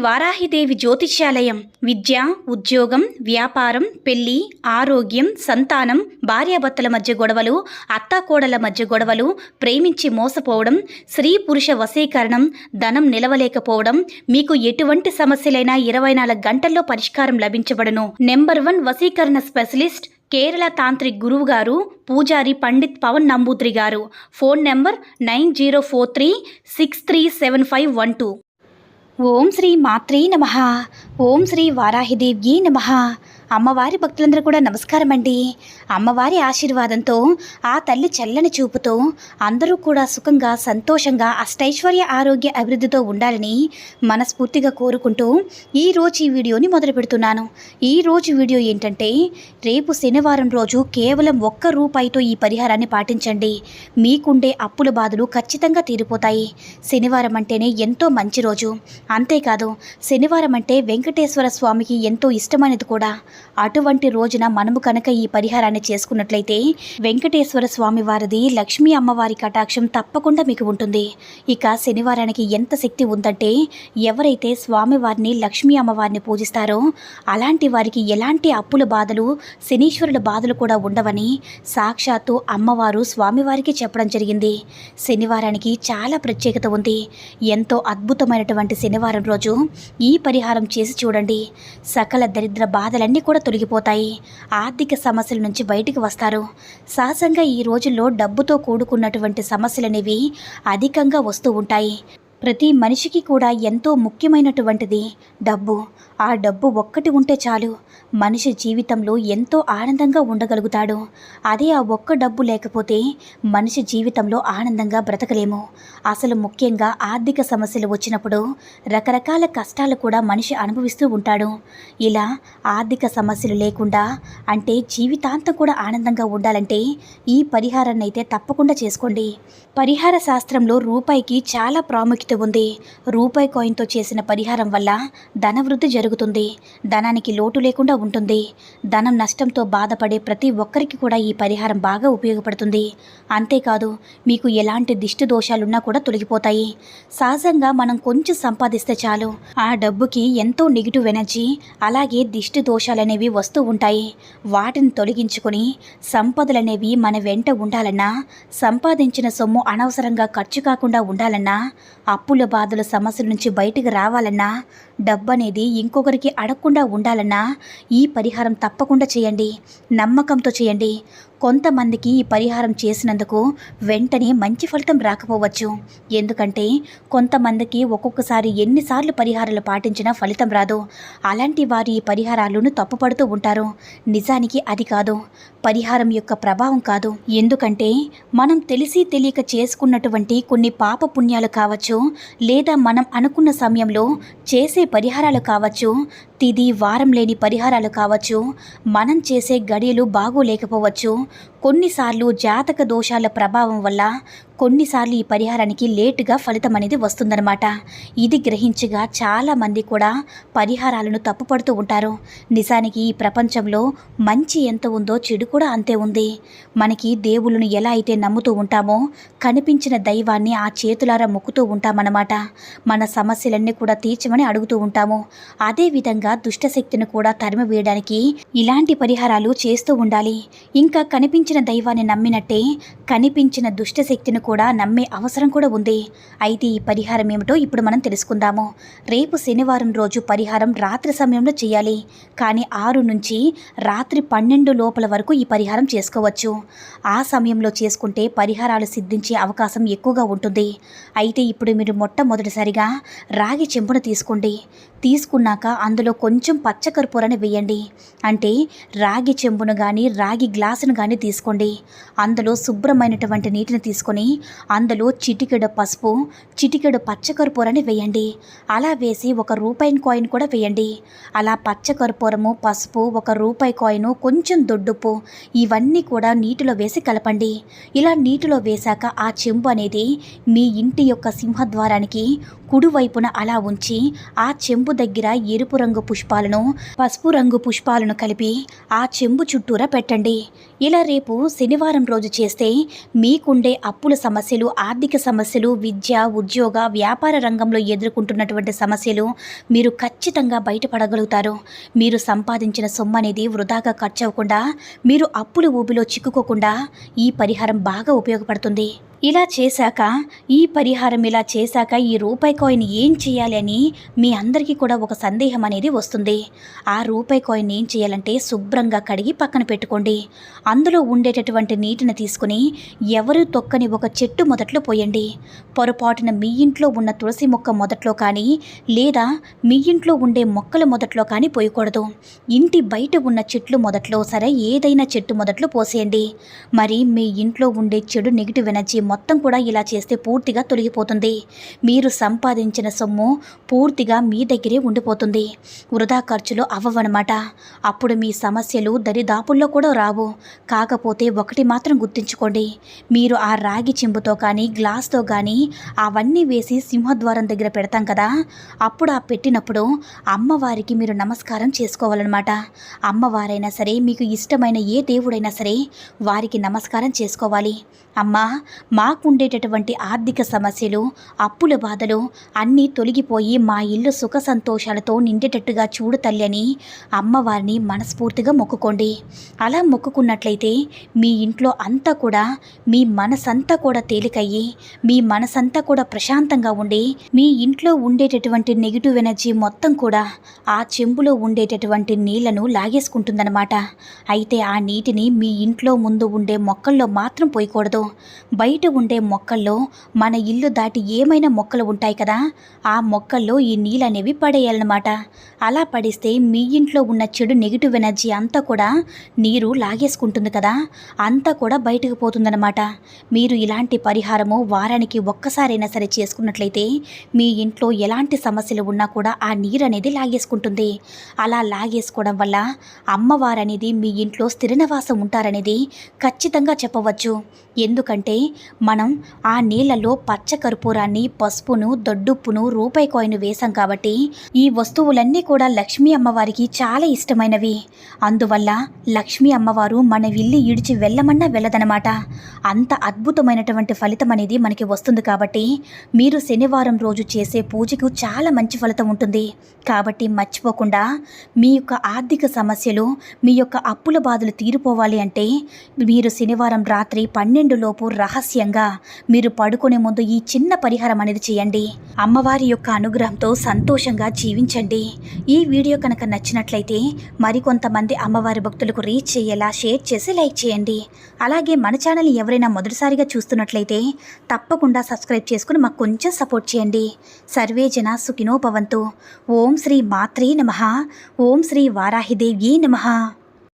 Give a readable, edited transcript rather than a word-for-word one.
వారాహిదేవి జ్యోతిష్యాలయం విద్య, ఉద్యోగం, వ్యాపారం, పెళ్లి, ఆరోగ్యం, సంతానం, భార్యాభర్తల మధ్య గొడవలు, అత్తాకోడల మధ్య గొడవలు, ప్రేమించి మోసపోవడం, స్త్రీ పురుష వశీకరణం, ధనం నిలవలేకపోవడం, మీకు ఎటువంటి సమస్యలైనా 24 గంటల్లో పరిష్కారం లభించబడును. నెంబర్ 1 వశీకరణ స్పెషలిస్ట్ కేరళ తాంత్రిక్ గురువు గారు పూజారి పండిత్ పవన్ నంబూద్రి గారు. Phone number 9043637512. ఓం శ్రీ మాత్రే నమః. ఓం శ్రీ వారాహిదేవ్యే నమః. అమ్మవారి భక్తులందరూ కూడా నమస్కారం అండి. అమ్మవారి ఆశీర్వాదంతో, ఆ తల్లి చల్లని చూపుతో అందరూ కూడా సుఖంగా, సంతోషంగా, అష్టైశ్వర్య ఆరోగ్య అభివృద్ధితో ఉండాలని మనస్ఫూర్తిగా కోరుకుంటూ ఈరోజు ఈ వీడియోని మొదలు పెడుతున్నాను. ఈరోజు వీడియో ఏంటంటే, రేపు శనివారం రోజు కేవలం ₹1 ఈ పరిహారాన్ని పాటించండి. మీకుండే అప్పుల బాధలు ఖచ్చితంగా తీరిపోతాయి. శనివారం అంటేనే ఎంతో మంచి రోజు. అంతేకాదు, శనివారం అంటే వెంకటేశ్వర స్వామికి ఎంతో ఇష్టమైనది కూడా. అటువంటి రోజున మనము కనుక ఈ పరిహారాన్ని చేసుకున్నట్లయితే వెంకటేశ్వర స్వామి వారిది, లక్ష్మీ అమ్మవారి కటాక్షం తప్పకుండా మీకు ఉంటుంది. ఇక శనివారానికి ఎంత శక్తి ఉందంటే, ఎవరైతే స్వామివారిని, లక్ష్మీ అమ్మవారిని పూజిస్తారో అలాంటి వారికి ఎలాంటి అప్పుల బాధలు, శనీశ్వరుల బాధలు కూడా ఉండవని సాక్షాత్తు అమ్మవారు స్వామివారికి చెప్పడం జరిగింది. శనివారానికి చాలా ప్రత్యేకత ఉంది. ఎంతో అద్భుతమైనటువంటి శనివారం రోజు ఈ పరిహారం చేసి చూడండి. సకల దరిద్ర బాధలన్నీ కూడా తొలగిపోతాయి. ఆర్థిక సమస్యల నుంచి బయటికి వస్తారు. సహజంగా ఈ రోజుల్లో డబ్బుతో కూడుకున్నటువంటి సమస్యలనేవి అధికంగా వస్తూ ఉంటాయి. ప్రతి మనిషికి కూడా ఎంతో ముఖ్యమైనటువంటిది డబ్బు. ఆ డబ్బు ఒక్కటి ఉంటే చాలు, మనిషి జీవితంలో ఎంతో ఆనందంగా ఉండగలుగుతాడు. అదే ఆ ఒక్క డబ్బు లేకపోతే మనిషి జీవితంలో ఆనందంగా బ్రతకలేము. అసలు ముఖ్యంగా ఆర్థిక సమస్యలు వచ్చినప్పుడు రకరకాల కష్టాలు కూడా మనిషి అనుభవిస్తూ ఉంటాడు. ఇలా ఆర్థిక సమస్యలు లేకుండా, అంటే జీవితాంతం కూడా ఆనందంగా ఉండాలంటే ఈ పరిహారాన్ని అయితే తప్పకుండా చేసుకోండి. పరిహార శాస్త్రంలో రూపాయికి చాలా ప్రాముఖ్యత ఉంది. రూపాయి కాయిన్తో చేసిన పరిహారం వల్ల ధనవృద్ధి జరుగుతుంది. ధనానికి లోటు లేకుండా ఉంటుంది. ధనం నష్టంతో బాధపడే ప్రతి ఒక్కరికి కూడా ఈ పరిహారం బాగా ఉపయోగపడుతుంది. అంతేకాదు, మీకు ఎలాంటి దిష్టి దోషాలున్నా కూడా తొలగిపోతాయి. సహజంగా మనం కొంచెం సంపాదిస్తే చాలు, ఆ డబ్బుకి ఎంతో నెగిటివ్ ఎనర్జీ, అలాగే దిష్టి దోషాలనేవి వస్తూ ఉంటాయి. వాటిని తొలగించుకొని సంపదలనేవి మన వెంట ఉండాలన్నా, సంపాదించిన సొమ్ము అనవసరంగా ఖర్చు కాకుండా ఉండాలన్నా, అప్పుల బాధల సమస్యల నుంచి బయటికి రావాలన్నా, డబ్బు అనేది ఇంకొకరికి అడగకుండా ఉండాలన్నా ఈ పరిహారం తప్పకుండా చేయండి. నమ్మకంతో చేయండి. కొంతమందికి ఈ పరిహారం చేసినందుకు వెంటనే మంచి ఫలితం రాకపోవచ్చు. ఎందుకంటే కొంతమందికి ఒక్కొక్కసారి ఎన్నిసార్లు పరిహారాలు పాటించినా ఫలితం రాదు. అలాంటి వారు ఈ పరిహారాలను తప్పుపడుతూ ఉంటారు. నిజానికి అది కాదు, పరిహారం యొక్క ప్రభావం కాదు. ఎందుకంటే మనం తెలిసి తెలియక చేసుకున్నటువంటి కొన్ని పాప పుణ్యాలు కావచ్చు, లేదా మనం అనుకున్న సమయంలో చేసే పరిహారాలు కావచ్చు, తిది వారం లేని పరిహారాలు కావచ్చు, మనం చేసే గడియలు బాగోలేకపోవచ్చు. కొన్నిసార్లు జాతక దోషాల ప్రభావం వల్ల కొన్నిసార్లు ఈ పరిహారానికి లేటుగా ఫలితం అనేది వస్తుందన్నమాట. ఇది గ్రహించగా చాలామంది కూడా పరిహారాలను తప్పుపడుతూ ఉంటారు. నిజానికి ఈ ప్రపంచంలో మంచి ఎంత ఉందో చెడు కూడా అంతే ఉంది. మనకి దేవుళ్ళను ఎలా అయితే నమ్ముతూ ఉంటామో, కనిపించిన దైవాన్ని ఆ చేతులారా మొక్కుతూ ఉంటామన్నమాట. మన సమస్యలన్నీ కూడా తీర్చమని అడుగుతూ ఉంటాము. అదేవిధంగా దుష్టశక్తిని కూడా తరిమి వేయడానికి ఇలాంటి పరిహారాలు చేస్తూ ఉండాలి. ఇంకా కనిపించిన దైవాన్ని నమ్మినట్టే కనిపించిన దుష్టశక్తిని కూడా నమ్మే అవసరం కూడా ఉంది. అయితే ఈ పరిహారం ఏమిటో ఇప్పుడు మనం తెలుసుకుందాము. రేపు శనివారం రోజు పరిహారం రాత్రి సమయంలో చేయాలి. కానీ 6 నుంచి రాత్రి 12 లోపల వరకు ఈ పరిహారం చేసుకోవచ్చు. ఆ సమయంలో చేసుకుంటే పరిహారాలు సిద్ధించే అవకాశం ఎక్కువగా ఉంటుంది. అయితే ఇప్పుడు మీరు మొట్టమొదటిసారిగా రాగి చెంబును తీసుకోండి. తీసుకున్నాక అందులో కొంచెం పచ్చకర్పూరాన్ని వేయండి. అంటే రాగి చెంబును కానీ, రాగి గ్లాసును కానీ తీసుకోండి. అందులో శుభ్రమైనటువంటి నీటిని తీసుకొని అందులో చిటికెడు పసుపు, చిటికెడు పచ్చకర్పూరాన్ని వేయండి. అలా వేసి ₹1 కాయిన్ కూడా వేయండి. అలా పచ్చకర్పూరము, పసుపు, ₹1 కాయిన్, కొంచెం దొడ్డుప్పు ఇవన్నీ కూడా నీటిలో వేసి కలపండి. ఇలా నీటిలో వేశాక ఆ చెంబు అనేది మీ ఇంటి యొక్క సింహద్వారానికి కుడివైపున అలా ఉంచి ఆ చెంబు దగ్గర ఎరుపు రంగు పుష్పాలను, పసుపు రంగు పుష్పాలను కలిపి ఆ చెంబు చుట్టూరా పెట్టండి. ఇలా రేపు శనివారం రోజు చేస్తే మీకుండే అప్పుల సమస్యలు, ఆర్థిక సమస్యలు, విద్య, ఉద్యోగ, వ్యాపార రంగంలో ఎదుర్కొంటున్నటువంటి సమస్యలు మీరు ఖచ్చితంగా బయటపడగలుగుతారు. మీరు సంపాదించిన సొమ్ము అనేది వృధాగా ఖర్చు అవ్వకుండా, మీరు అప్పుల ఊబిలో చిక్కుకోకుండా ఈ పరిహారం బాగా ఉపయోగపడుతుంది. ఇలా చేశాక, ఈ పరిహారం ఇలా చేశాక ఈ రూపాయి కాయిన్ ఏం చేయాలి అని మీ అందరికీ కూడా ఒక సందేహం అనేది వస్తుంది. ఆ రూపాయి కాయిన్ ఏం చేయాలంటే శుభ్రంగా కడిగి పక్కన పెట్టుకోండి. అందులో ఉండేటటువంటి నీటిని తీసుకుని ఎవరు తొక్కని ఒక చెట్టు మొదట్లో పోయండి. పొరపాటున మీ ఇంట్లో ఉన్న తులసి మొక్క మొదట్లో కానీ, లేదా మీ ఇంట్లో ఉండే మొక్కల మొదట్లో కానీ పోయకూడదు. ఇంటి బయట ఉన్న చెట్లు మొదట్లో, సరే ఏదైనా చెట్టు మొదట్లో పోసేయండి. మరి మీ ఇంట్లో ఉండే చెడు నెగిటివ్ ఎనర్జీ మొత్తం కూడా ఇలా చేస్తే పూర్తిగా తొలగిపోతుంది. మీరు సంపాదించిన సొమ్ము పూర్తిగా మీ దగ్గరే ఉండిపోతుంది. వృధా ఖర్చులు అవ్వవన్నమాట. అప్పుడు మీ సమస్యలు దరిదాపుల్లో కూడా రావు. కాకపోతే ఒకటి మాత్రం గుర్తుంచుకోండి, మీరు ఆ రాగి చెంబుతో కానీ, గ్లాస్తో కానీ అవన్నీ వేసి సింహద్వారం దగ్గర పెడతాం కదా, అప్పుడు ఆ పెట్టినప్పుడు అమ్మవారికి మీరు నమస్కారం చేసుకోవాలన్నమాట. అమ్మవారైనా సరే, మీకు ఇష్టమైన ఏ దేవుడైనా సరే వారికి నమస్కారం చేసుకోవాలి. అమ్మా, మాకుండేటటువంటి ఆర్థిక సమస్యలు, అప్పుల బాధలు అన్నీ తొలగిపోయి మా ఇల్లు సుఖ సంతోషాలతో నిండేటట్టుగా చూడు తల్లి అని అమ్మవారిని మనస్ఫూర్తిగా మొక్కుకోండి. అలా మొక్కుకున్నట్లయితే మీ ఇంట్లో అంతా కూడా, మీ మనసంతా కూడా తేలికయ్యి, మీ మనసంతా కూడా ప్రశాంతంగా ఉండి, మీ ఇంట్లో ఉండేటటువంటి నెగిటివ్ ఎనర్జీ మొత్తం కూడా ఆ చెంబులో ఉండేటటువంటి నీళ్లను లాగేసుకుంటుందన్నమాట. అయితే ఆ నీటిని మీ ఇంట్లో ముందు ఉండే మొక్కల్లో మాత్రం పోయకూడదు. బయట ఉండే మొక్కల్లో, మన ఇల్లు దాటి ఏమైనా మొక్కలు ఉంటాయి కదా, ఆ మొక్కల్లో ఈ నీళ్ళు అనేవి పడేయాలన్నమాట. అలా పడిస్తే మీ ఇంట్లో ఉన్న చెడు నెగిటివ్ ఎనర్జీ అంతా కూడా నీరు లాగేసుకుంటుంది కదా, అంతా కూడా బయటకు పోతుందన్నమాట. మీరు ఇలాంటి పరిహారము వారానికి ఒక్కసారైనా సరే చేసుకున్నట్లయితే మీ ఇంట్లో ఎలాంటి సమస్యలు ఉన్నా కూడా ఆ నీరు అనేది లాగేసుకుంటుంది. అలా లాగేసుకోవడం వల్ల అమ్మవారు అనేది మీ ఇంట్లో స్థిర నివాసం ఉంటారనేది ఖచ్చితంగా చెప్పవచ్చు. ఎందుకంటే మనం ఆ నీళ్ళలో పచ్చ కర్పూరాన్ని, పసుపును, దొడ్డుప్పును, రూపాయి కాయిన్ వేశాం కాబట్టి ఈ వస్తువులన్నీ కూడా లక్ష్మీ అమ్మవారికి చాలా ఇష్టమైనవి. అందువల్ల లక్ష్మీ అమ్మవారు మన ఇల్లు ఈడ్చి వెళ్ళమన్నా వెళ్ళదనమాట. అంత అద్భుతమైనటువంటి ఫలితం అనేది మనకి వస్తుంది. కాబట్టి మీరు శనివారం రోజు చేసే పూజకు చాలా మంచి ఫలితం ఉంటుంది. కాబట్టి మర్చిపోకుండా మీ యొక్క ఆర్థిక సమస్యలు, మీ యొక్క అప్పుల బాధలు తీరిపోవాలి అంటే మీరు శనివారం రాత్రి 12 లోపు రహస్యంగా మీరు పడుకునే ముందు ఈ చిన్న పరిహారం అనేది చేయండి. అమ్మవారి యొక్క అనుగ్రహంతో సంతోషంగా జీవించండి. ఈ వీడియో కనుక నచ్చినట్లయితే మరికొంతమంది అమ్మవారి భక్తులకు రీచ్ చేయేలా షేర్ చేసి లైక్ చేయండి. అలాగే మన ఛానల్ ఎవరైనా మొదటిసారిగా చూస్తున్నట్లయితే తప్పకుండా సబ్స్క్రైబ్ చేసుకుని మాకు కొంచెం సపోర్ట్ చేయండి. సర్వే జన సుఖినో భవంతు. ఓం శ్రీ మాత్రే నమః. ఓం శ్రీ వారాహిదేవ్యే నమః.